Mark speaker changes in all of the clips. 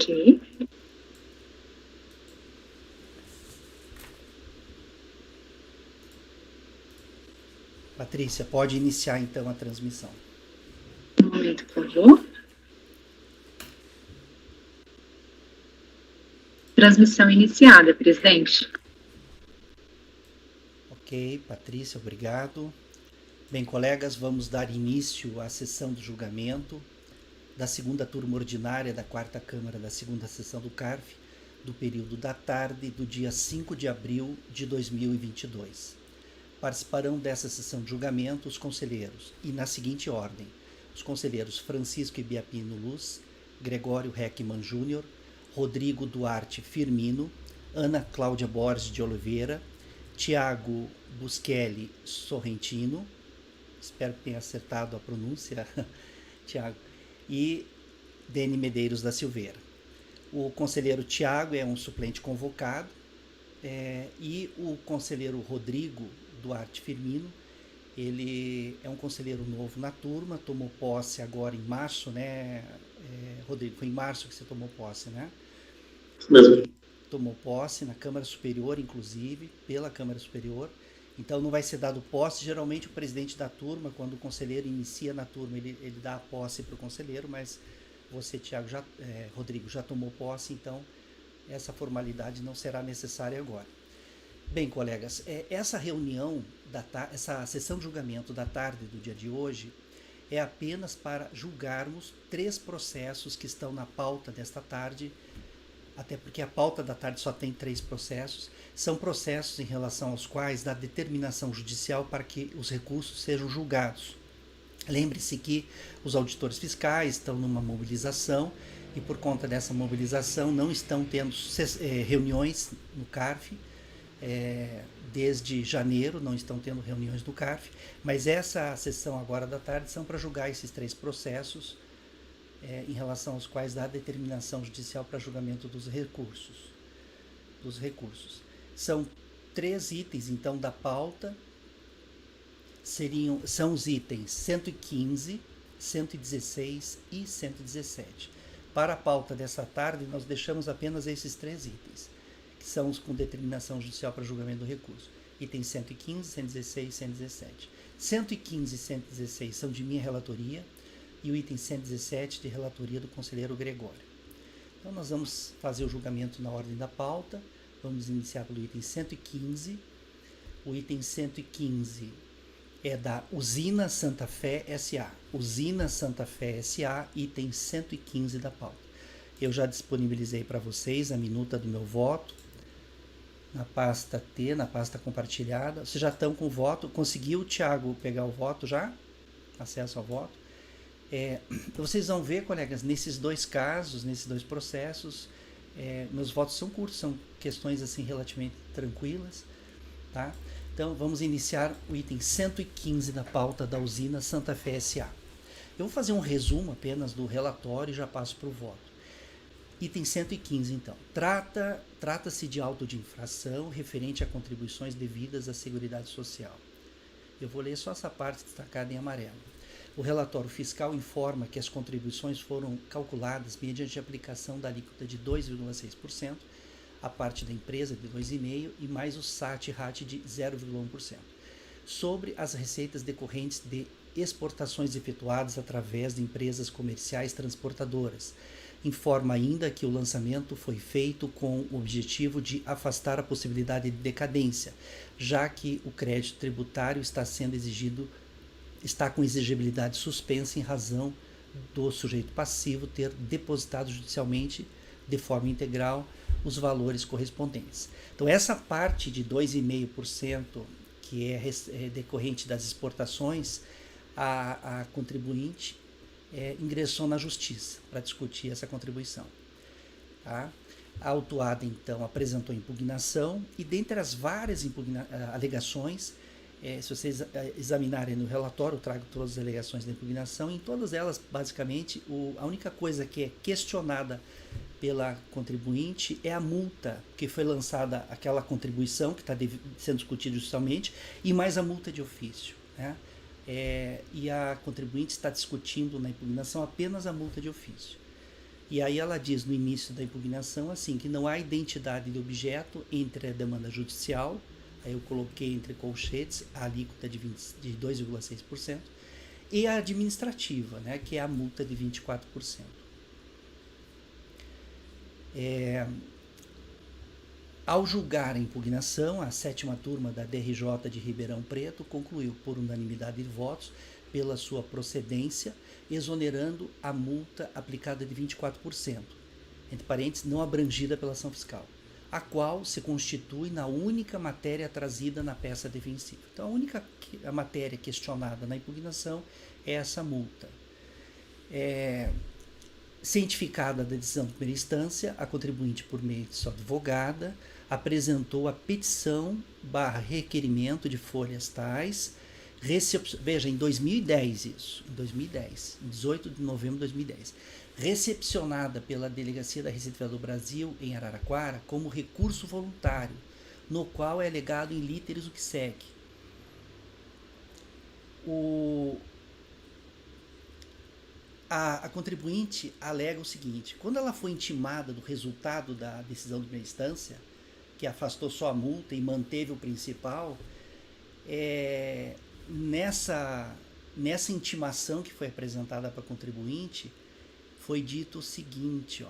Speaker 1: Ok.
Speaker 2: Patrícia, pode iniciar então a transmissão.
Speaker 1: Um momento, por favor. Transmissão iniciada, presidente.
Speaker 2: Ok, Patrícia, obrigado. Bem, colegas, vamos dar início à sessão do julgamento da segunda turma ordinária da quarta Câmara da segunda sessão do CARF, do período da tarde do dia 5 de abril de 2022. Participarão dessa sessão de julgamento os conselheiros, e na seguinte ordem: os conselheiros Francisco Ibiapino Luz, Gregório Heckmann Júnior, Rodrigo Duarte Firmino, Ana Cláudia Borges de Oliveira, Tiago Buschelli Sorrentino, espero que tenha acertado a pronúncia, Tiago, e Dene Medeiros da Silveira. O conselheiro Tiago é um suplente convocado, e o conselheiro Rodrigo Duarte Firmino, ele é um conselheiro novo na turma, tomou posse agora em março, né, Rodrigo? Foi em março que você tomou posse, né?
Speaker 3: Mesmo.
Speaker 2: E tomou posse na Câmara Superior, inclusive, pela Câmara Superior. Então não vai ser dado posse. Geralmente o presidente da turma, quando o conselheiro inicia na turma, ele dá a posse para o conselheiro, mas você, Tiago, Rodrigo, já tomou posse, então essa formalidade não será necessária agora. Bem, colegas, essa reunião, essa sessão de julgamento da tarde do dia de hoje é apenas para julgarmos 3 processos que estão na pauta desta tarde, até porque a pauta da tarde só tem 3 processos. São processos em relação aos quais dá determinação judicial para que os recursos sejam julgados. Lembre-se que os auditores fiscais estão numa mobilização e por conta dessa mobilização não estão tendo reuniões no CARF, desde janeiro não estão tendo reuniões no CARF, mas essa sessão agora da tarde são para julgar esses 3 processos, em relação aos quais dá determinação judicial para julgamento dos recursos. São 3 itens, então, da pauta. São os itens 115, 116 e 117. Para a pauta dessa tarde, nós deixamos apenas esses 3 itens, que são os com determinação judicial para julgamento do recurso. Itens 115, 116 e 117. 115 e 116 são de minha relatoria, e o item 117 de relatoria do conselheiro Gregório. Então nós vamos fazer o julgamento na ordem da pauta. Vamos iniciar pelo item 115. O item 115 é da Usina Santa Fé S.A. Usina Santa Fé S.A., item 115 da pauta. Eu já disponibilizei para vocês a minuta do meu voto na pasta T, na pasta compartilhada. Vocês já estão com o voto? Conseguiu, Tiago, pegar o voto já? Acesso ao voto? Vocês vão ver, colegas, nesses 2 casos, nesses 2 processos, meus votos são curtos, são questões assim relativamente tranquilas, tá? Então vamos iniciar o item 115 da pauta da Usina Santa Fé S.A. Eu vou fazer um resumo apenas do relatório e já passo para o voto. Item 115, então. Trata-se de auto de infração referente a contribuições devidas à Seguridade Social. Eu vou ler só essa parte destacada em amarelo. O relatório fiscal informa que as contribuições foram calculadas mediante a aplicação da alíquota de 2,6%, a parte da empresa de 2,5% e mais o SAT e RAT de 0,1%, sobre as receitas decorrentes de exportações efetuadas através de empresas comerciais transportadoras. Informa ainda que o lançamento foi feito com o objetivo de afastar a possibilidade de decadência, já que o crédito tributário está com exigibilidade suspensa em razão do sujeito passivo ter depositado judicialmente de forma integral os valores correspondentes. Então essa parte de 2,5% que é decorrente das exportações, a contribuinte ingressou na justiça para discutir essa contribuição. Tá? A autuada, então, apresentou impugnação e, dentre as várias alegações, se vocês examinarem no relatório, eu trago todas as alegações da impugnação. Em todas elas, basicamente, a única coisa que é questionada pela contribuinte é a multa que foi lançada, aquela contribuição que está sendo discutida judicialmente, e mais a multa de ofício, né? E a contribuinte está discutindo na impugnação apenas a multa de ofício. E aí ela diz no início da impugnação assim que não há identidade de objeto entre a demanda judicial, aí eu coloquei entre colchetes a alíquota de 2,6%, e a administrativa, né, que é a multa de 24%. Ao julgar a impugnação, a 7ª turma da DRJ de Ribeirão Preto concluiu por unanimidade de votos pela sua procedência, exonerando a multa aplicada de 24%, entre parênteses, não abrangida pela ação fiscal, a qual se constitui na única matéria trazida na peça defensiva. Então, a única matéria questionada na impugnação é essa multa. Cientificada da decisão de primeira instância, a contribuinte, por meio de sua advogada, apresentou a petição / requerimento de folhas tais, veja, em 2010 isso, em 2010, em 18 de novembro de 2010, recepcionada pela Delegacia da Receita Federal do Brasil, em Araraquara, como recurso voluntário, no qual é alegado em literis o que segue. A contribuinte alega o seguinte: quando ela foi intimada do resultado da decisão de primeira instância, que afastou só a multa e manteve o principal, nessa intimação que foi apresentada para a contribuinte, foi dito o seguinte,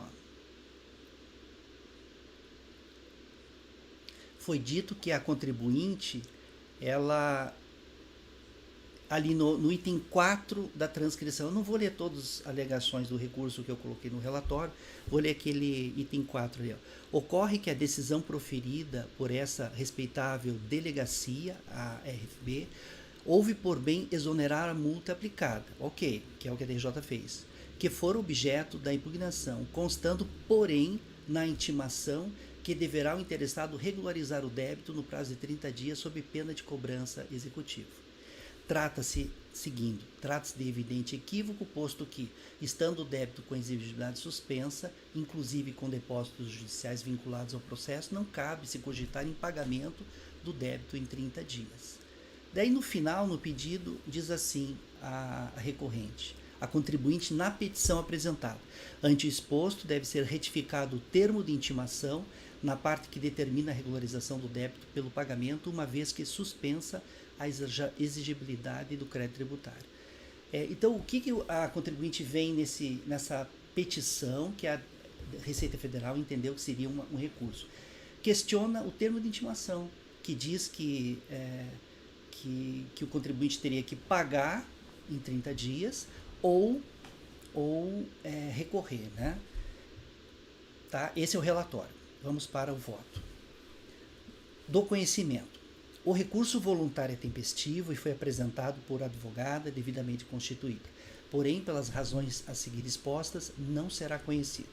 Speaker 2: foi dito que a contribuinte, ela, ali no item 4 da transcrição, eu não vou ler todas as alegações do recurso que eu coloquei no relatório, vou ler aquele item 4 ali. Ocorre que a decisão proferida por essa respeitável delegacia, a RFB, houve por bem exonerar a multa aplicada, ok, que é o que a DJ fez, que for objeto da impugnação, constando, porém, na intimação que deverá o interessado regularizar o débito no prazo de 30 dias sob pena de cobrança executiva. Trata-se de evidente equívoco, posto que, estando o débito com exigibilidade suspensa, inclusive com depósitos judiciais vinculados ao processo, não cabe se cogitar em pagamento do débito em 30 dias. Daí, no final, no pedido, diz assim a recorrente: a contribuinte na petição apresentada. Ante o exposto, deve ser retificado o termo de intimação na parte que determina a regularização do débito pelo pagamento, uma vez que suspensa a exigibilidade do crédito tributário. Então, o que a contribuinte vem nessa petição que a Receita Federal entendeu que seria um recurso? Questiona o termo de intimação, que diz que o contribuinte teria que pagar em 30 dias ou recorrer, né? Tá? Esse é o relatório. Vamos para o voto. Do conhecimento. O recurso voluntário é tempestivo e foi apresentado por advogada devidamente constituída. Porém, pelas razões a seguir expostas, não será conhecido.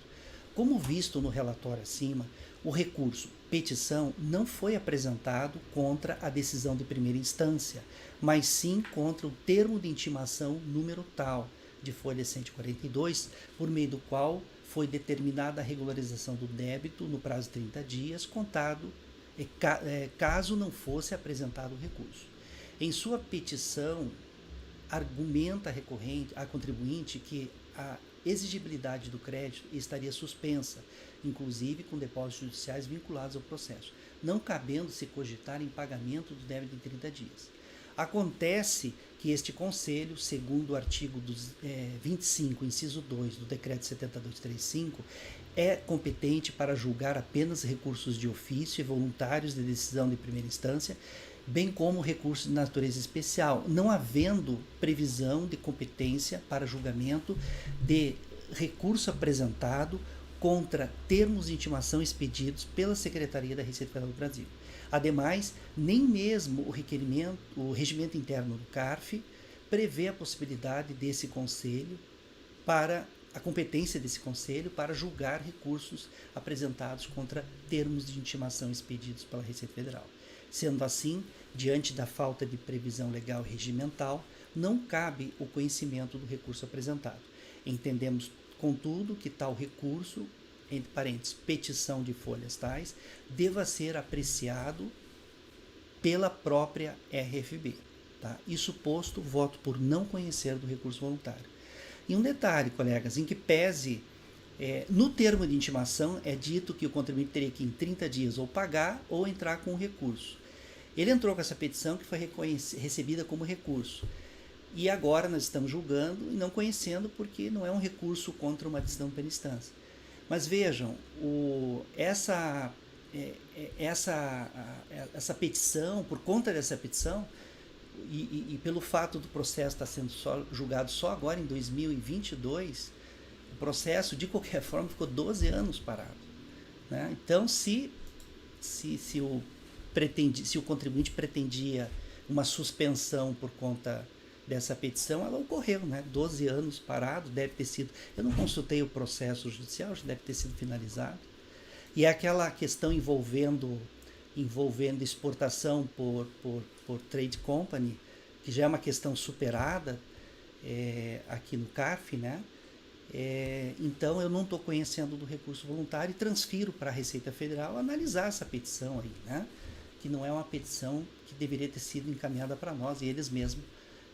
Speaker 2: Como visto no relatório acima, o recurso petição não foi apresentado contra a decisão de primeira instância, mas sim contra o termo de intimação número tal, de folha 142, por meio do qual foi determinada a regularização do débito no prazo de 30 dias, contado caso não fosse apresentado o recurso. Em sua petição, argumenta a contribuinte que a exigibilidade do crédito estaria suspensa, inclusive com depósitos judiciais vinculados ao processo, não cabendo se cogitar em pagamento do débito em 30 dias. Acontece que este Conselho, segundo o artigo 25, inciso 2 do Decreto 7235, é competente para julgar apenas recursos de ofício e voluntários de decisão de primeira instância, bem como recursos de natureza especial, não havendo previsão de competência para julgamento de recurso apresentado contra termos de intimação expedidos pela Secretaria da Receita Federal do Brasil. Ademais, nem mesmo o regimento interno do CARF prevê a possibilidade desse conselho a competência desse conselho para julgar recursos apresentados contra termos de intimação expedidos pela Receita Federal. Sendo assim, diante da falta de previsão legal e regimental, não cabe o conhecimento do recurso apresentado. Entendemos, contudo, que tal recurso, entre parênteses, petição de folhas tais, deva ser apreciado pela própria RFB. Tá? Isso posto, voto por não conhecer do recurso voluntário. E um detalhe, colegas, em que pese No termo de intimação é dito que o contribuinte teria que em 30 dias ou pagar ou entrar com um recurso. Ele entrou com essa petição que foi recebida como recurso. E agora nós estamos julgando e não conhecendo porque não é um recurso contra uma decisão de instância. Mas vejam, essa petição, por conta dessa petição, e pelo fato do processo estar sendo julgado só agora em 2022, o processo, de qualquer forma, ficou 12 anos parado. Né? Então, se o contribuinte pretendia uma suspensão por conta dessa petição, ela ocorreu, né? 12 anos parado, deve ter sido... Eu não consultei o processo judicial, já deve ter sido finalizado. E é aquela questão envolvendo exportação por trade company, que já é uma questão superada aqui no CARF, né? Então eu não estou conhecendo do recurso voluntário e transfiro para a Receita Federal analisar essa petição aí, né? Que não é uma petição que deveria ter sido encaminhada para nós e eles mesmos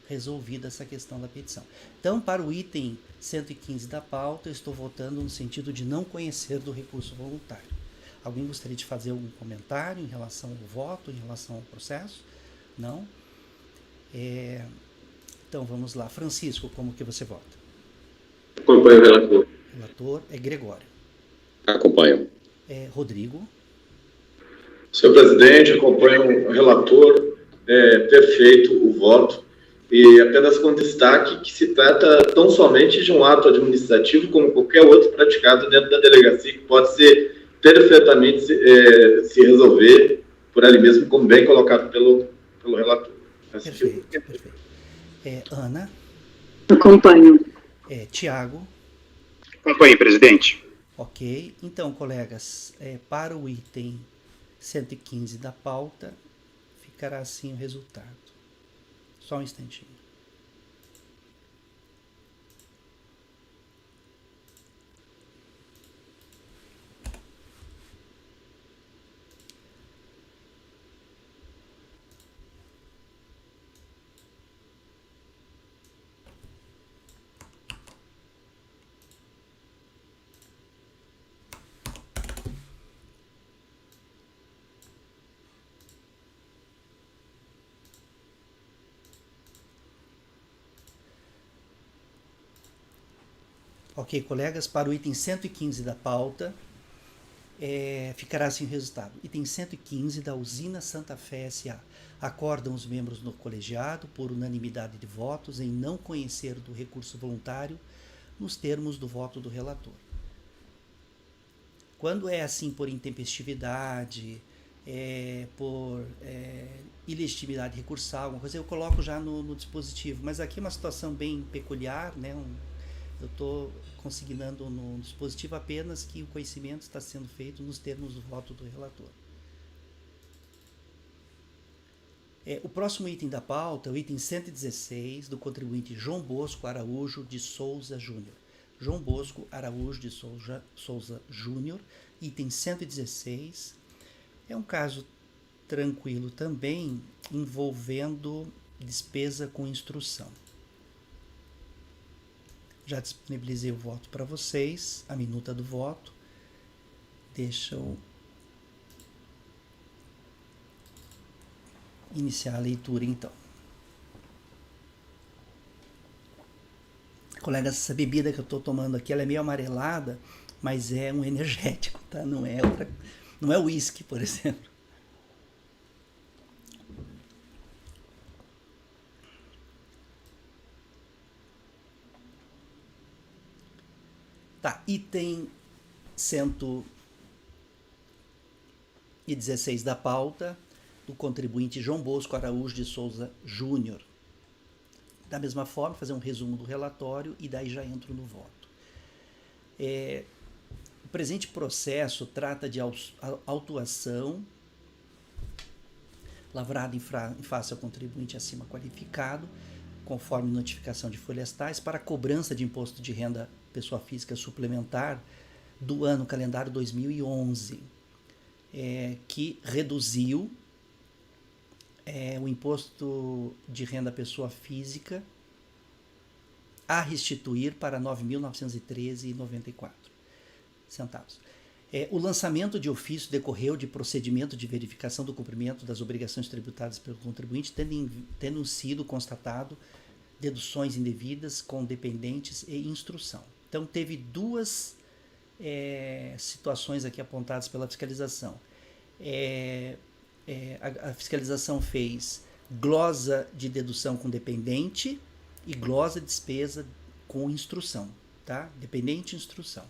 Speaker 2: resolvida essa questão da petição. Então, para o item 115 da pauta, eu estou votando no sentido de não conhecer do recurso voluntário. Alguém gostaria de fazer algum comentário em relação ao voto, em relação ao processo? Não? Então, vamos lá. Francisco, como que você vota?
Speaker 3: Acompanho o relator.
Speaker 2: O relator é Gregório.
Speaker 3: Acompanho.
Speaker 2: Rodrigo.
Speaker 4: Senhor presidente, acompanho o relator, perfeito o voto, e apenas com destaque que se trata tão somente de um ato administrativo como qualquer outro praticado dentro da delegacia, que pode ser perfeitamente se resolver por ali mesmo, como bem colocado pelo relator.
Speaker 2: Perfeito. Ana.
Speaker 1: Acompanho.
Speaker 2: Tiago.
Speaker 5: Acompanhe, presidente.
Speaker 2: Ok. Então, colegas, para o item 115 da pauta, ficará assim o resultado. Só um instantinho. Ok, colegas, para o item 115 da pauta, ficará assim o resultado. Item 115 da Usina Santa Fé S.A. Acordam os membros do colegiado, por unanimidade de votos, em não conhecer do recurso voluntário nos termos do voto do relator. Quando é assim por intempestividade, por ilegitimidade recursal, alguma coisa, eu coloco já no dispositivo. Mas aqui é uma situação bem peculiar, né? Eu estou consignando no dispositivo apenas que o conhecimento está sendo feito nos termos do voto do relator. O próximo item da pauta é o item 116 do contribuinte João Bosco Araújo de Souza Júnior. João Bosco Araújo de Souza Júnior, item 116. É um caso tranquilo também, envolvendo despesa com instrução. Já disponibilizei o voto para vocês, a minuta do voto. Deixa eu iniciar a leitura, então. Colegas, essa bebida que eu estou tomando aqui, ela é meio amarelada, mas é um energético, tá? Não é uísque, por exemplo. Tá, item 116 da pauta, do contribuinte João Bosco Araújo de Souza Júnior. Da mesma forma, fazer um resumo do relatório e daí já entro no voto. O presente processo trata de autuação lavrada em face ao contribuinte acima qualificado, conforme notificação de folhas tais, para cobrança de imposto de renda pessoa física suplementar do ano calendário 2011, que reduziu o imposto de renda pessoa física a restituir para R$ 9.913,94. O lançamento de ofício decorreu de procedimento de verificação do cumprimento das obrigações tributadas pelo contribuinte, tendo sido constatado deduções indevidas com dependentes e instrução. Então, teve duas situações aqui apontadas pela fiscalização. A fiscalização fez glosa de dedução com dependente e glosa de despesa com instrução, tá? Dependente e instrução.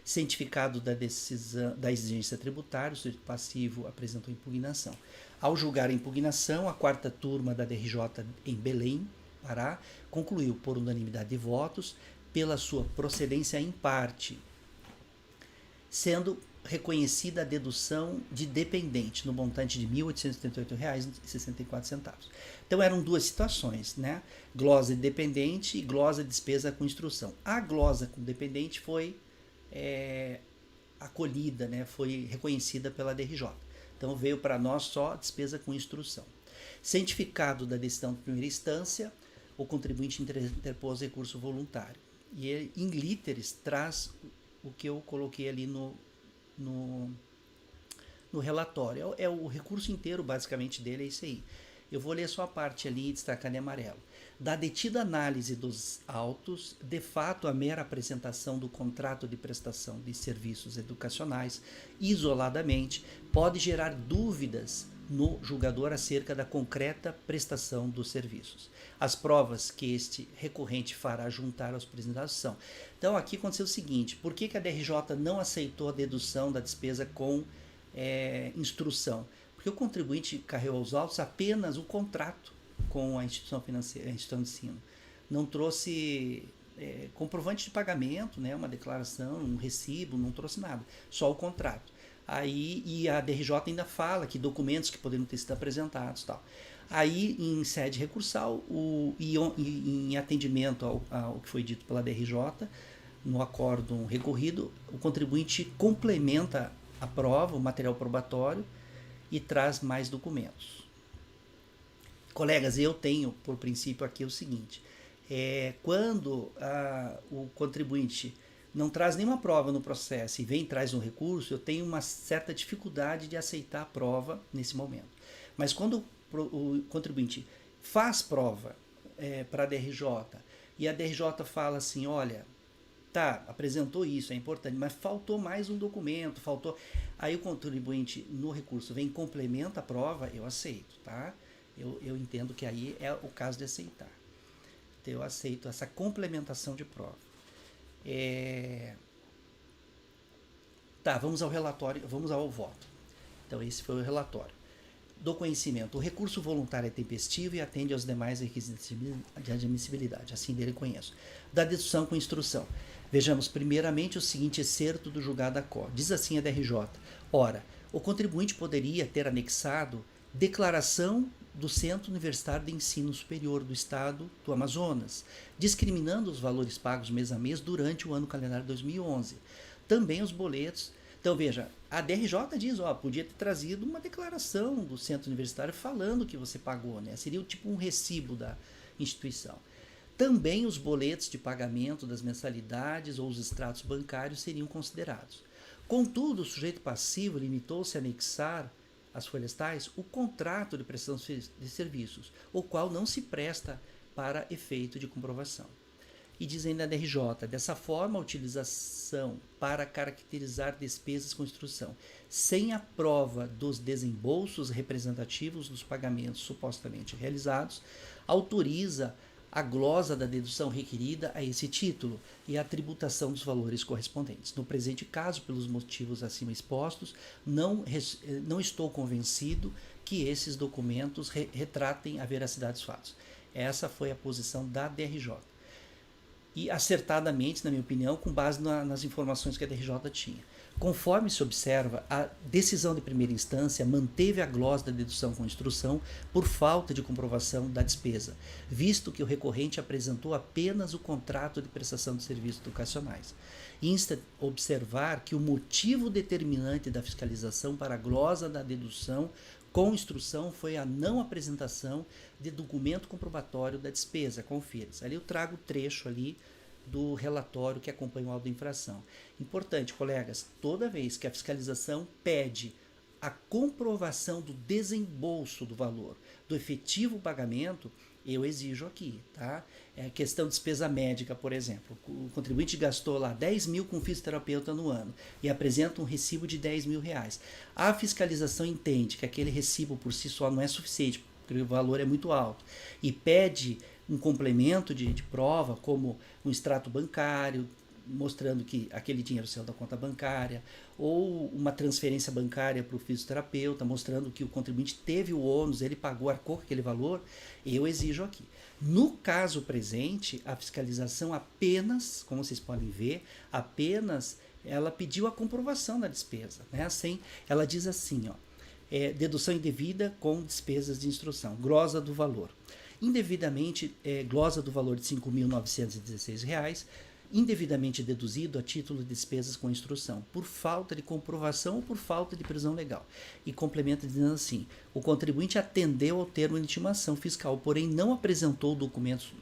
Speaker 2: Cientificado da decisão da exigência tributária, o sujeito passivo apresentou impugnação. Ao julgar a impugnação, a 4ª turma da DRJ em Belém, Pará, concluiu por unanimidade de votos pela sua procedência em parte, sendo reconhecida a dedução de dependente no montante de R$ 1.878,64. Então eram duas situações, né? Glosa de dependente e glosa de despesa com instrução. A glosa com dependente foi acolhida, né? Foi reconhecida pela DRJ. Então veio para nós só despesa com instrução. Cientificado da decisão de primeira instância, o contribuinte interpôs recurso voluntário. E ele, em literis, traz o que eu coloquei ali no relatório. O recurso inteiro, basicamente, dele é isso aí. Eu vou ler só a parte ali destacada em amarelo. Da detida análise dos autos, de fato, a mera apresentação do contrato de prestação de serviços educacionais, isoladamente, pode gerar dúvidas no julgador acerca da concreta prestação dos serviços. As provas que este recorrente fará juntar aos apresentados são. Então, aqui aconteceu o seguinte: por que a DRJ não aceitou a dedução da despesa com instrução? Porque o contribuinte carregou aos autos apenas o contrato com a instituição financeira, a instituição de ensino. Não trouxe comprovante de pagamento, né, uma declaração, um recibo, não trouxe nada, só o contrato. E a DRJ ainda fala que documentos que poderiam ter sido apresentados, tal. Aí, em sede recursal, em atendimento ao que foi dito pela DRJ, no acórdão recorrido, o contribuinte complementa a prova, o material probatório, e traz mais documentos. Colegas, eu tenho por princípio aqui o seguinte: quando o contribuinte não traz nenhuma prova no processo e traz um recurso, eu tenho uma certa dificuldade de aceitar a prova nesse momento. Mas quando o contribuinte faz prova para a DRJ e a DRJ fala assim, olha, tá, apresentou isso, é importante, mas faltou mais um documento, aí o contribuinte no recurso complementa a prova, eu aceito, tá? Eu entendo que aí é o caso de aceitar. Então, eu aceito essa complementação de prova. Tá, vamos ao relatório, vamos ao voto. Então, esse foi o relatório. Do conhecimento, o recurso voluntário é tempestivo e atende aos demais requisitos de admissibilidade, assim dele conheço. Da dedução com instrução. Vejamos primeiramente o seguinte excerto do julgado da COR. Diz assim a DRJ. Ora, o contribuinte poderia ter anexado declaração do Centro Universitário de Ensino Superior do Estado do Amazonas, discriminando os valores pagos mês a mês durante o ano calendário 2011. Também os boletos. Então, veja, a DRJ diz, podia ter trazido uma declaração do Centro Universitário falando que você pagou, né? Seria tipo um recibo da instituição. Também os boletos de pagamento das mensalidades ou os extratos bancários seriam considerados. Contudo, o sujeito passivo limitou-se a anexar às folhas tais o contrato de prestação de serviços, o qual não se presta para efeito de comprovação. E diz ainda a DRJ, dessa forma, a utilização para caracterizar despesas com instrução, sem a prova dos desembolsos representativos dos pagamentos supostamente realizados, autoriza a glosa da dedução requerida a esse título e a tributação dos valores correspondentes. No presente caso, pelos motivos acima expostos, não estou convencido que esses documentos retratem a veracidade dos fatos. Essa foi a posição da DRJ. E acertadamente, na minha opinião, com base nas informações que a DRJ tinha. Conforme se observa, a decisão de primeira instância manteve a glosa da dedução com instrução por falta de comprovação da despesa, visto que o recorrente apresentou apenas o contrato de prestação de serviços educacionais. Insta observar que o motivo determinante da fiscalização para a glosa da dedução com instrução foi a não apresentação de documento comprobatório da despesa. Confira. Ali eu trago o trecho ali do relatório que acompanha o auto da infração. Importante, colegas, toda vez que a fiscalização pede a comprovação do desembolso do valor, do efetivo pagamento, eu exijo aqui, tá? É questão de despesa médica, por exemplo. O contribuinte gastou lá 10 mil com fisioterapeuta no ano e apresenta um recibo de 10 mil reais. A fiscalização entende que aquele recibo por si só não é suficiente, porque o valor é muito alto, e pede um complemento de prova, como um extrato bancário, mostrando que aquele dinheiro saiu da conta bancária, ou uma transferência bancária para o fisioterapeuta, mostrando que o contribuinte teve o ônus, ele pagou, arcou com aquele valor, eu exijo aqui. No caso presente, a fiscalização apenas, como vocês podem ver, apenas ela pediu a comprovação da despesa, né? Assim, ela diz assim, ó, dedução indevida com despesas de instrução, glosa do valor. Indevidamente, glosa do valor de R$ 5.916, indevidamente deduzido a título de despesas com instrução, por falta de comprovação ou por falta de prisão legal. E complementa dizendo assim, o contribuinte atendeu ao termo de intimação fiscal, porém não apresentou o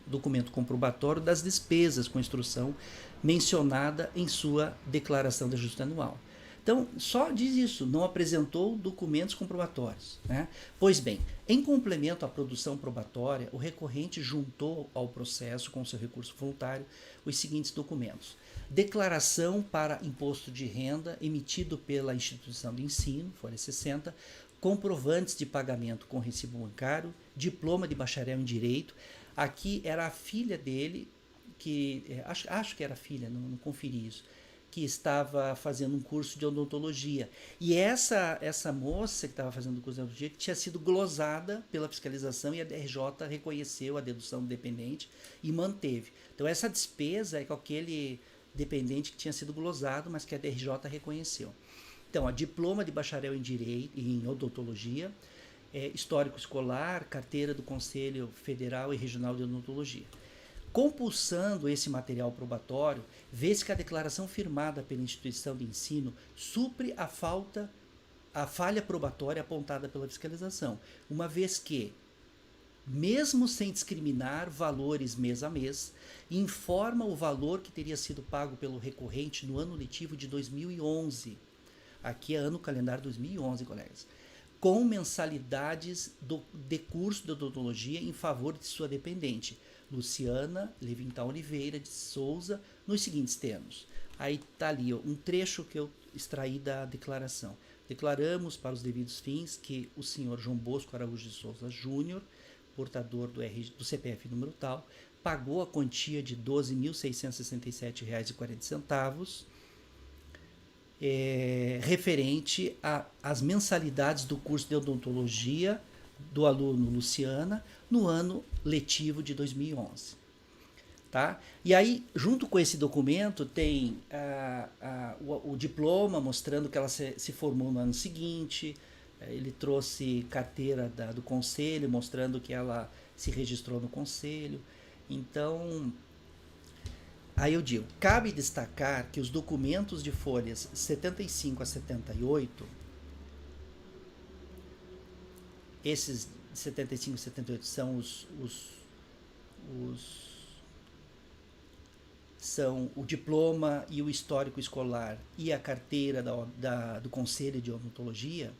Speaker 2: documento comprobatório das despesas com instrução mencionada em sua declaração de ajuste anual. Então, só diz isso, não apresentou documentos comprobatórios, né? Pois bem, em complemento à produção probatória, o recorrente juntou ao processo, com seu recurso voluntário, os seguintes documentos. Declaração para imposto de renda emitido pela instituição de ensino, folha 60, comprovantes de pagamento com recibo bancário, diploma de bacharel em direito. Aqui era a filha dele, que acho que era a filha, não conferi isso, que estava fazendo um curso de odontologia. E essa moça que estava fazendo o curso de odontologia, que tinha sido glosada pela fiscalização e a DRJ reconheceu a dedução do dependente e manteve. Então essa despesa é com aquele dependente que tinha sido glosado, mas que a DRJ reconheceu. Então, a diploma de bacharel em direito, em odontologia, histórico escolar, carteira do Conselho Federal e Regional de Odontologia. Compulsando esse material probatório, vê-se que a declaração firmada pela instituição de ensino supre a falha probatória apontada pela fiscalização, uma vez que, mesmo sem discriminar valores mês a mês, informa o valor que teria sido pago pelo recorrente no ano letivo de 2011. Aqui é ano calendário 2011, colegas. Com mensalidades de curso de odontologia em favor de sua dependente, Luciana Levintal Oliveira de Souza, nos seguintes termos. Aí está ali um trecho que eu extraí da declaração. Declaramos para os devidos fins que o senhor João Bosco Araújo de Souza Júnior, portador do CPF número tal, pagou a quantia de R$ 12.667,40, referente às mensalidades do curso de odontologia do aluno Luciana no ano letivo de 2011. Tá? E aí, junto com esse documento, tem o diploma mostrando que ela se formou no ano seguinte. Ele trouxe carteira do conselho, mostrando que ela se registrou no conselho. Então, aí eu digo, cabe destacar que os documentos de folhas 75 a 78, esses 75 e 78 são são o diploma e o histórico escolar e a carteira do Conselho de Odontologia,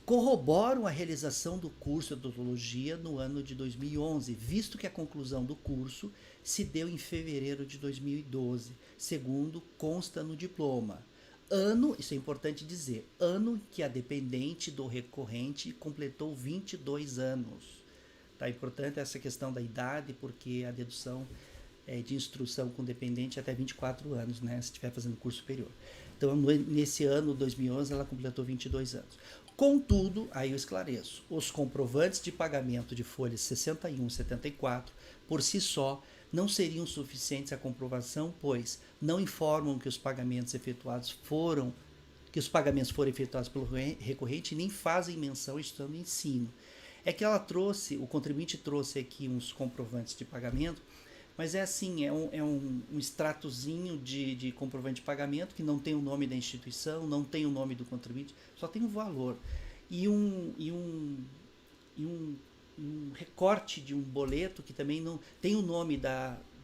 Speaker 2: corroboram a realização do curso de odontologia no ano de 2011, visto que a conclusão do curso se deu em fevereiro de 2012, segundo consta no diploma. Ano, isso é importante dizer, ano que a dependente do recorrente completou 22 anos. Tá importante essa questão da idade, porque a dedução de instrução com dependente é até 24 anos, né, se estiver fazendo curso superior. Então, nesse ano, 2011, ela completou 22 anos. Contudo, aí eu esclareço, os comprovantes de pagamento de folhas 61 e 74, por si só, não seriam suficientes à comprovação, pois não informam que os pagamentos foram efetuados pelo recorrente e nem fazem menção estando em ensino. É que o contribuinte trouxe aqui uns comprovantes de pagamento, mas é assim, é um extratozinho de comprovante de pagamento que não tem o nome da instituição, não tem o nome do contribuinte, só tem o valor. E um recorte de um boleto que também não tem o nome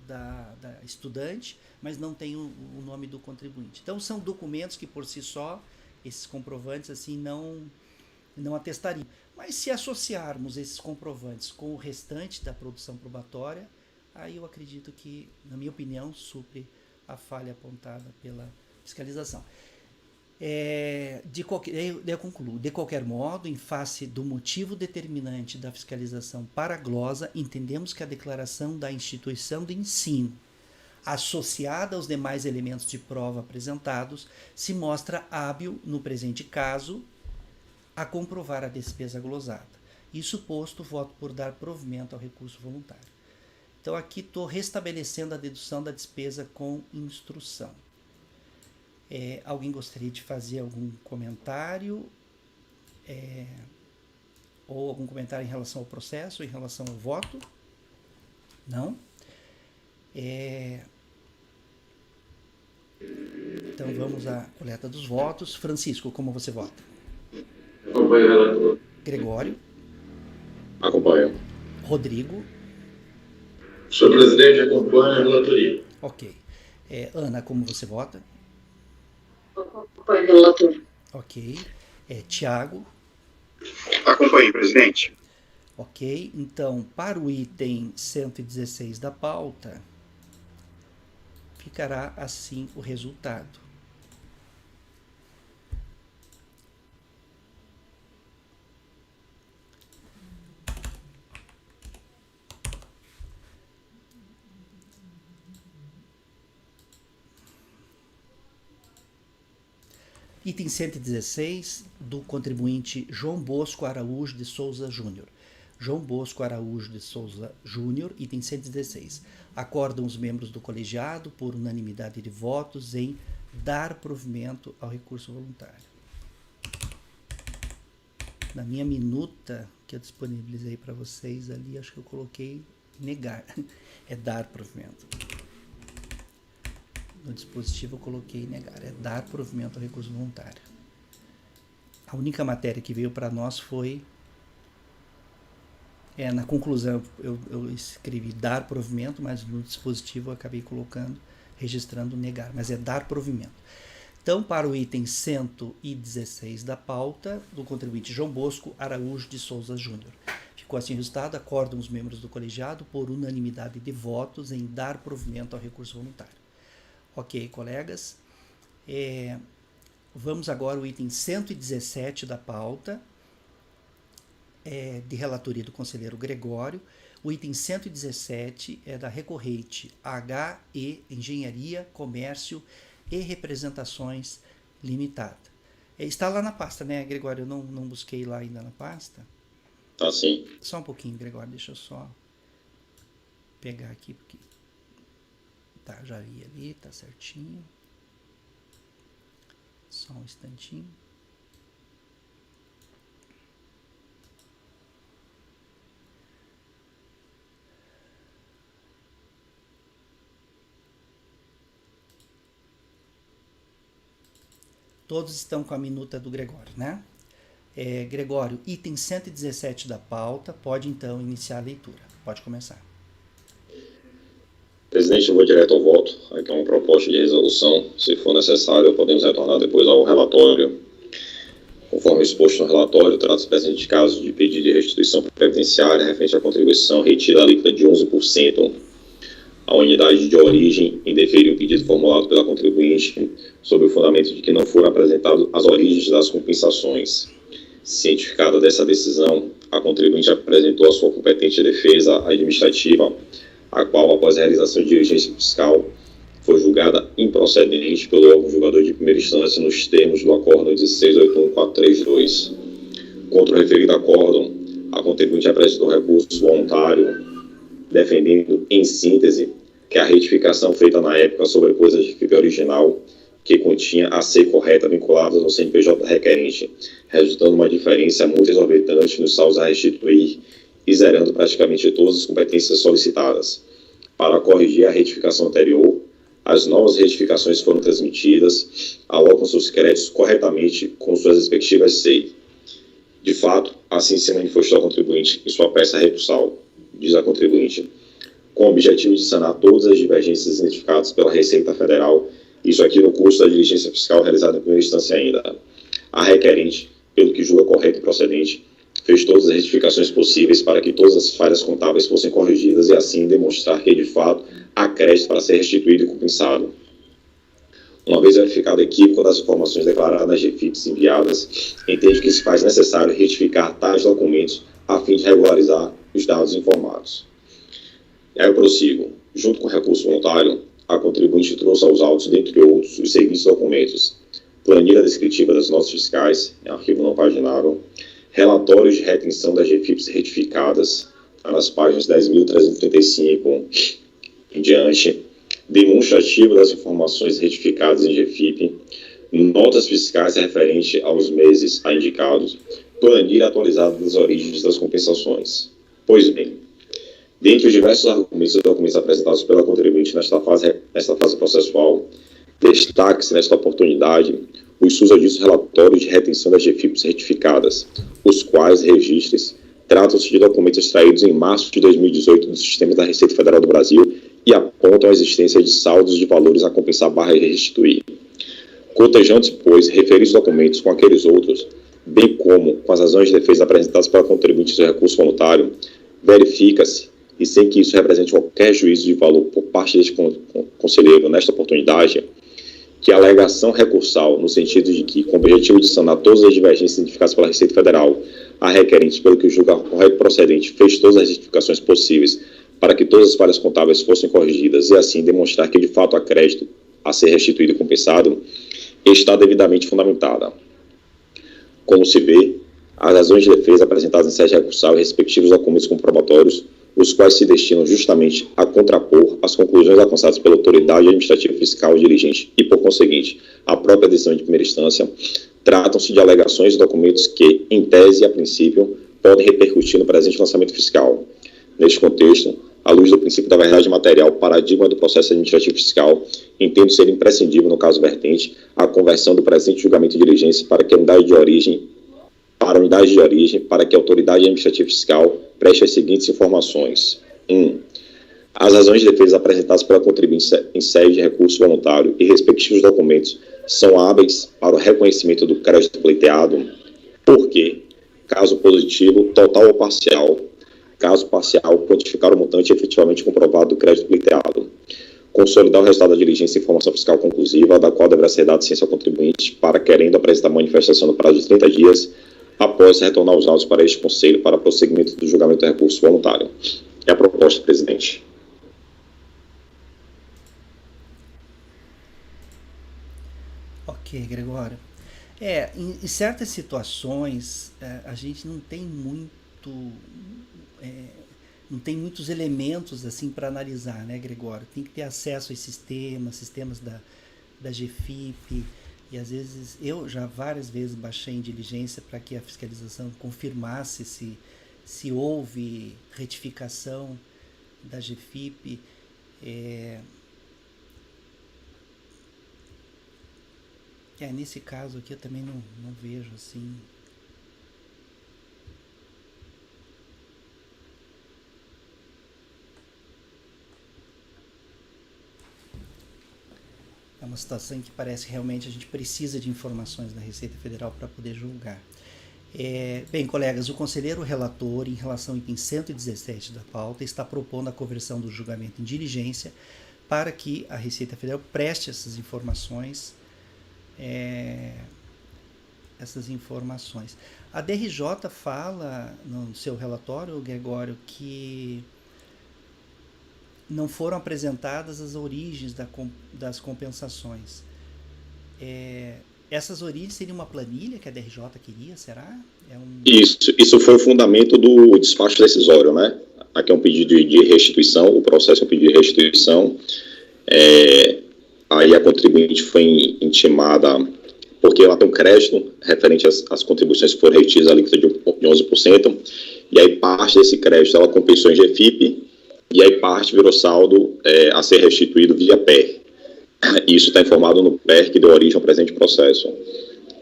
Speaker 2: da estudante, mas não tem o nome do contribuinte. Então são documentos que por si só, esses comprovantes assim não atestariam. Mas se associarmos esses comprovantes com o restante da produção probatória, aí eu acredito que, na minha opinião, supre a falha apontada pela fiscalização. Eu concluo. De qualquer modo, em face do motivo determinante da fiscalização para a glosa, entendemos que a declaração da instituição de ensino, associada aos demais elementos de prova apresentados, se mostra hábil, no presente caso, a comprovar a despesa glosada. Isso posto, voto por dar provimento ao recurso voluntário. Então aqui estou restabelecendo a dedução da despesa com instrução. Alguém gostaria de fazer algum comentário? Ou algum comentário em relação ao processo, em relação ao voto? Não? Então vamos à coleta dos votos. Francisco, como você vota?
Speaker 3: Acompanho o relator.
Speaker 2: Gregório?
Speaker 3: Acompanho.
Speaker 2: Rodrigo?
Speaker 4: Senhor presidente, acompanho a relatoria.
Speaker 2: Ok. Ana, como você vota?
Speaker 1: Acompanho o relator.
Speaker 2: Ok. Tiago?
Speaker 5: Acompanhe, presidente.
Speaker 2: Ok. Então, para o item 116 da pauta, ficará assim o resultado. Item 116, do contribuinte João Bosco Araújo de Souza Júnior. João Bosco Araújo de Souza Júnior, item 116. Acordam os membros do colegiado, por unanimidade de votos, em dar provimento ao recurso voluntário. Na minha minuta que eu disponibilizei para vocês ali, acho que eu coloquei negar. É dar provimento. No dispositivo eu coloquei negar, dar provimento ao recurso voluntário. A única matéria que veio para nós foi, na conclusão eu escrevi dar provimento, mas no dispositivo eu acabei colocando, registrando negar, mas é dar provimento. Então, para o item 116 da pauta, do contribuinte João Bosco Araújo de Souza Júnior. Ficou assim o resultado, acordam os membros do colegiado por unanimidade de votos em dar provimento ao recurso voluntário. Ok, colegas, vamos agora ao item 117 da pauta, de relatoria do conselheiro Gregório. O item 117 é da recorrente HE Engenharia, Comércio e Representações Limitada. Está lá na pasta, né, Gregório? Eu não busquei lá ainda na pasta.
Speaker 3: Tá sim.
Speaker 2: Só um pouquinho, Gregório, deixa eu só pegar aqui, porque... Tá, já vi ali, tá certinho. Só um instantinho. Todos estão com a minuta do Gregório, né? Gregório, item 117 da pauta, pode então iniciar a leitura. Pode começar.
Speaker 3: Presidente, eu vou direto ao voto. Aqui é uma proposta de resolução. Se for necessário, podemos retornar depois ao relatório. Conforme exposto no relatório, trata-se presente de caso de pedido de restituição previdenciária referente à contribuição retida a líquida de 11% à unidade de origem em deferir o pedido formulado pela contribuinte sob o fundamento de que não foram apresentadas as origens das compensações. Cientificada dessa decisão, a contribuinte apresentou a sua competente defesa administrativa, a qual, após a realização de diligência fiscal, foi julgada improcedente pelo órgão julgador de primeira instância nos termos do acórdão 1681432. Contra o referido acórdão, a contribuinte apresentou recurso voluntário, defendendo, em síntese, que a retificação feita na época sobre a coisa de FIP original, que continha a ser correta vinculada no CNPJ requerente, resultando uma diferença muito exorbitante nos saldos a restituir e zerando praticamente todas as competências solicitadas. Para corrigir a retificação anterior, as novas retificações foram transmitidas, alocam seus créditos corretamente com suas respectivas SEI. De fato, assim se manifestou a contribuinte em sua peça recursal. Diz a contribuinte: com o objetivo de sanar todas as divergências identificadas pela Receita Federal, isso aqui no curso da diligência fiscal realizada em primeira instância ainda. A requerente, pelo que julga correto e procedente, fez todas as retificações possíveis para que todas as falhas contábeis fossem corrigidas e assim demonstrar que, de fato, há crédito para ser restituído e compensado. Uma vez verificado o equívoco das informações declaradas nas GFIPs enviadas, entende que se faz necessário retificar tais documentos a fim de regularizar os dados informados. E aí eu prossigo. Junto com o recurso voluntário, a contribuinte trouxe aos autos, dentre outros, os seguintes documentos: planilha descritiva das notas fiscais, em arquivo não paginável, relatórios de retenção das GFIPs retificadas, nas páginas 10.335 em diante, demonstrativo das informações retificadas em GFIP, notas fiscais referentes aos meses a indicados, planilha atualizada das origens das compensações. Pois bem, dentre os diversos argumentos e documentos apresentados pela contribuinte nesta fase processual, destaque-se nesta oportunidade os susoditos relatórios de retenção das GFIPs retificadas, os quais registros tratam-se de documentos extraídos em março de 2018 dos sistemas da Receita Federal do Brasil e apontam a existência de saldos de valores a compensar barra e restituir. Cotejando-se, pois, referidos documentos com aqueles outros, bem como com as razões de defesa apresentadas pela contribuinte do recurso voluntário, verifica-se, e sem que isso represente qualquer juízo de valor por parte deste conselheiro nesta oportunidade, que a alegação recursal, no sentido de que, com o objetivo de sanar todas as divergências identificadas pela Receita Federal, a requerente, pelo que julga correto e procedente, fez todas as retificações possíveis para que todas as falhas contábeis fossem corrigidas e assim demonstrar que, de fato, há crédito a ser restituído e compensado, está devidamente fundamentada. Como se vê, as razões de defesa apresentadas em sede recursal e respectivos documentos comprobatórios, os quais se destinam justamente a contrapor as conclusões alcançadas pela autoridade administrativa fiscal diligente e, por conseguinte, a própria decisão de primeira instância, tratam-se de alegações e documentos que, em tese e a princípio, podem repercutir no presente lançamento fiscal. Neste contexto, à luz do princípio da verdade material, paradigma do processo administrativo fiscal, entendo ser imprescindível, no caso vertente, a conversão do presente julgamento de diligência para a unidade de origem, para que a autoridade administrativa fiscal preste as seguintes informações. 1. As razões de defesa apresentadas pela contribuinte em sede de recurso voluntário e respectivos documentos são hábeis para o reconhecimento do crédito pleiteado, porque, caso positivo, total ou parcial, caso parcial, quantificar o montante efetivamente comprovado do crédito pleiteado. Consolidar o resultado da diligência e informação fiscal conclusiva, da qual deverá ser dada ciência ao contribuinte, para, querendo apresentar manifestação no prazo de 30 dias, após retornar os autos para este Conselho para prosseguimento do julgamento do recurso voluntário. É a proposta, presidente.
Speaker 2: Ok, Gregório. Em certas situações, a gente não tem muitos elementos assim para analisar, né, Gregório? Tem que ter acesso aos sistemas da GFIP, e às vezes eu já várias vezes baixei em diligência para que a fiscalização confirmasse se houve retificação da GFIP. Nesse caso aqui eu também não vejo assim. É uma situação em que parece que realmente a gente precisa de informações da Receita Federal para poder julgar. Bem, colegas, o conselheiro relator, em relação ao item 117 da pauta, está propondo a conversão do julgamento em diligência para que a Receita Federal preste essas informações. A DRJ fala no seu relatório, Gregório, que não foram apresentadas as origens das compensações. Essas origens seriam uma planilha que a DRJ queria, será?
Speaker 3: Isso foi o fundamento do despacho decisório, né? Aqui é um pedido de restituição, o processo é um pedido de restituição. Aí a contribuinte foi intimada, porque ela tem um crédito referente às contribuições que foram retidas, a alíquota de 11%, e aí parte desse crédito ela compensou em GFIP, e aí parte virou saldo a ser restituído via PER. Isso está informado no PER que deu origem ao presente processo.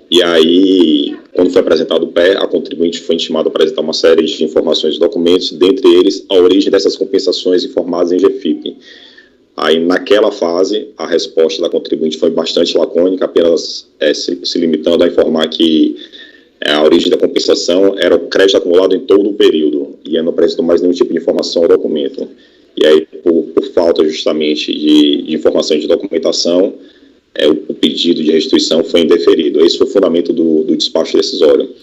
Speaker 3: E aí, quando foi apresentado o PE, a contribuinte foi intimada a apresentar uma série de informações e documentos, dentre eles a origem dessas compensações informadas em GFIP. Aí, naquela fase, a resposta da contribuinte foi bastante lacônica, apenas se limitando a informar que a origem da compensação era o crédito acumulado em todo o período, e não apresentou mais nenhum tipo de informação ao documento. E aí, por falta justamente de informação e de documentação, o pedido de restituição foi indeferido. Esse foi o fundamento do despacho decisório.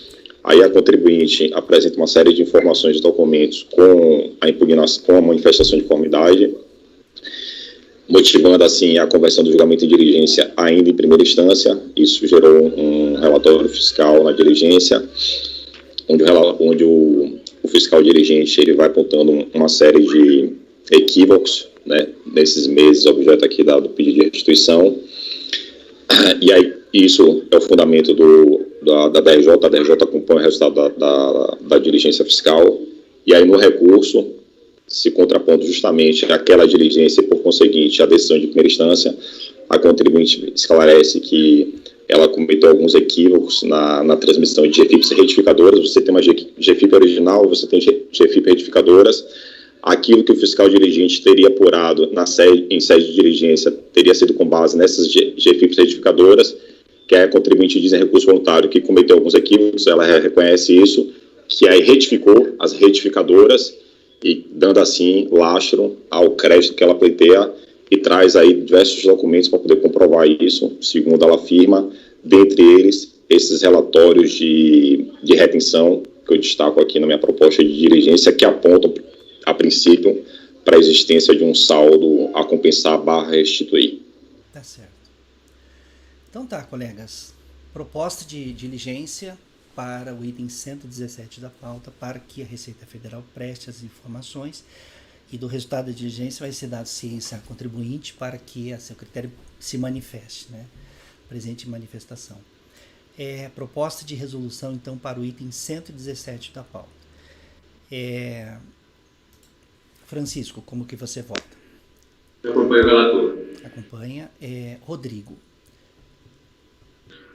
Speaker 3: Aí a contribuinte apresenta uma série de informações e documentos com a impugnação, com a manifestação de conformidade, motivando assim a conversão do julgamento em diligência ainda em primeira instância. Isso gerou um relatório fiscal na diligência, onde o fiscal dirigente ele vai apontando uma série de equívocos, né, nesses meses, objeto aqui do pedido de restituição. E aí isso é o fundamento da DRJ. A DRJ acompanha o resultado da diligência fiscal, e aí no recurso, se contrapondo justamente àquela diligência e, por conseguinte, a decisão de primeira instância, a contribuinte esclarece que ela cometeu alguns equívocos na transmissão de GFIPs retificadoras. Você tem uma GFIP original, você tem GFIP retificadoras. Aquilo que o fiscal dirigente teria apurado em sede de diligência teria sido com base nessas GFIPs retificadoras, que a contribuinte diz em recurso voluntário que cometeu alguns equívocos, ela reconhece isso, que aí retificou as retificadoras, e dando assim lastro ao crédito que ela pleiteia, e traz aí diversos documentos para poder comprovar isso, segundo ela afirma, dentre eles esses relatórios de retenção, que eu destaco aqui na minha proposta de diligência, que apontam, a princípio, para a existência de um saldo a compensar / restituir.
Speaker 2: Tá certo. Então tá, colegas. Proposta de diligência para o item 117 da pauta, para que a Receita Federal preste as informações, e do resultado da diligência vai ser dado ciência à contribuinte para que a seu critério se manifeste, né? Presente manifestação. Proposta de resolução, então, para o item 117 da pauta. Francisco, como que você vota?
Speaker 4: Eu acompanho o relator.
Speaker 2: Acompanha. Rodrigo.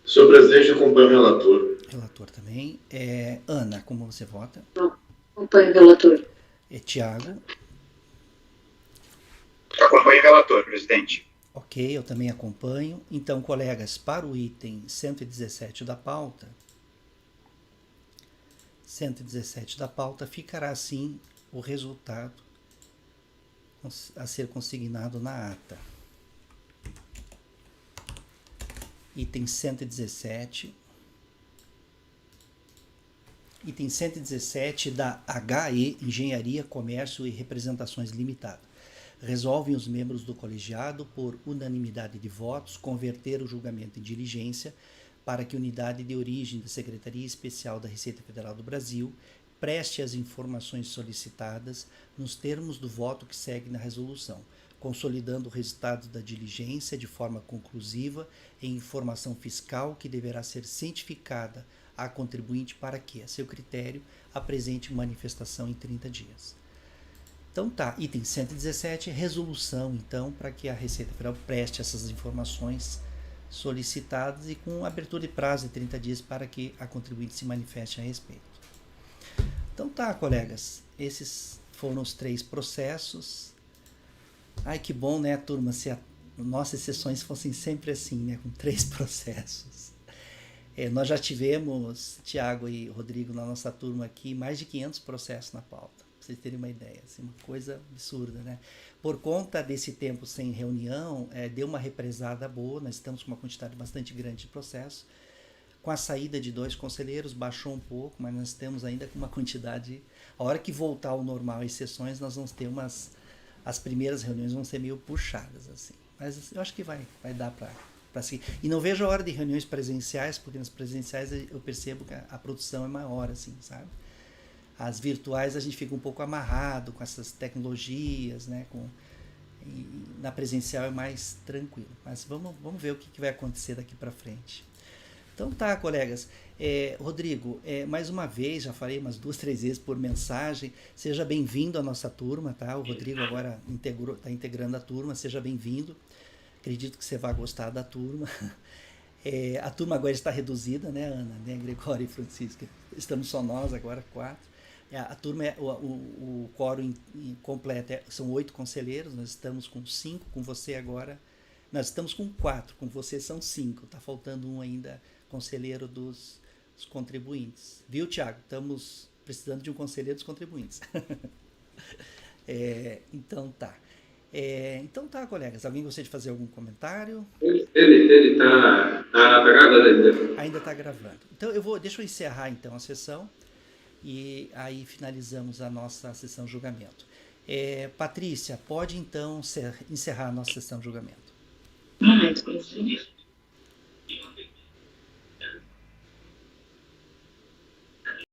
Speaker 4: Senhor presidente, acompanho o relator.
Speaker 2: Relator também. Ana, como você vota?
Speaker 1: Acompanho o relator.
Speaker 2: Tiago.
Speaker 5: Acompanho o relator, presidente.
Speaker 2: Ok, eu também acompanho. Então, colegas, para o item 117 da pauta, ficará assim o resultado a ser consignado na ata. Item 117. Item 117 da HE, Engenharia, Comércio e Representações Limitada. Resolvem os membros do colegiado, por unanimidade de votos, converter o julgamento em diligência para que a unidade de origem da Secretaria Especial da Receita Federal do Brasil preste as informações solicitadas nos termos do voto que segue na resolução, consolidando o resultado da diligência de forma conclusiva em informação fiscal que deverá ser cientificada à contribuinte para que, a seu critério, apresente manifestação em 30 dias. Então tá, item 117, resolução, então, para que a Receita Federal preste essas informações solicitadas e com abertura de prazo de 30 dias para que a contribuinte se manifeste a respeito. Então tá, colegas, esses foram os 3 processos. Ai, que bom, né, turma, se nossas sessões fossem sempre assim, né, com 3 processos. Nós já tivemos, Tiago e Rodrigo, na nossa turma aqui, mais de 500 processos na pauta, para vocês terem uma ideia, assim, uma coisa absurda, né? Por conta desse tempo sem reunião, deu uma represada boa, nós estamos com uma quantidade bastante grande de processos. Com a saída de 2 conselheiros, baixou um pouco, mas nós temos ainda com uma quantidade... A hora que voltar ao normal as sessões, nós vamos ter as primeiras reuniões vão ser meio puxadas, assim. Mas eu acho que vai dar para seguir. E não vejo a hora de reuniões presenciais, porque nas presenciais eu percebo que a produção é maior, assim, sabe? As virtuais a gente fica um pouco amarrado com essas tecnologias, né? E na presencial é mais tranquilo. Mas vamos ver o que vai acontecer daqui para frente. Então tá, colegas. Rodrigo, mais uma vez, já falei umas 2, 3 vezes por mensagem, seja bem-vindo à nossa turma, tá? O Rodrigo agora está integrando a turma, seja bem-vindo. Acredito que você vai gostar da turma. A turma agora está reduzida, né, Ana, né, Gregório e Francisca? Estamos só nós agora, 4. A turma, o quórum completo são 8 conselheiros, nós estamos com 5, com você agora. Nós estamos com 4, com você são 5. Está faltando um ainda, conselheiro dos contribuintes. Viu, Tiago? Estamos precisando de um conselheiro dos contribuintes. Então tá. Então tá, colegas. Alguém gostaria de fazer algum comentário?
Speaker 6: Ele tá gravando ainda.
Speaker 2: Ainda está gravando. Então deixa eu encerrar então a sessão e aí finalizamos a nossa sessão de julgamento. Patrícia, pode então encerrar a nossa sessão de julgamento.
Speaker 1: Momento, presidente.